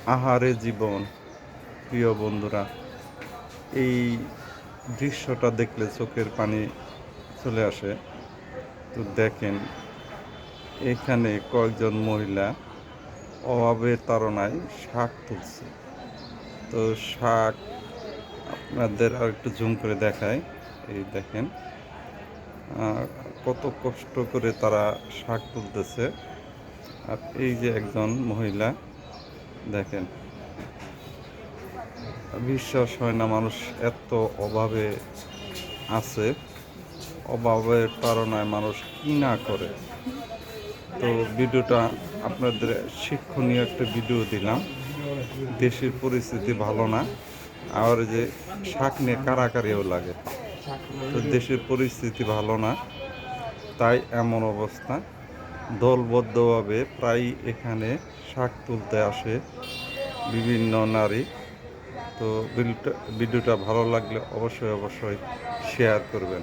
আহারে জীবন। প্রিয় বন্ধুরা, এই দৃশ্যটা দেখলে চোখের পানি চলে আসে। তো দেখেন, এখানে কয়েকজন মহিলা অভাবের তাড়নায় শাক তুলছে। তো শাক আপনাদের আর একটু জুম করে দেখায়। এই দেখেন কত কষ্ট করে তারা শাক তুলতেছে। আর এই যে একজন মহিলা, দেখেন, বিশ্বাস হয় না মানুষ এত অভাবে আছে, অভাবের তাড়নায় মানুষ কি না করে। তো ভিডিওটা আপনাদের শিক্ষণীয় একটা ভিডিও দিলাম। দেশের পরিস্থিতি ভালো না, আর যে শাক নিয়ে কারাকারিও লাগে। তো দেশের পরিস্থিতি ভালো না, তাই এমন অবস্থা। দলবদ্ধভাবে প্রায় এখানে শাক তুলতে আসে বিভিন্ন নারী। তো ভিডিওটা ভালো লাগলে অবশ্যই শেয়ার করবেন।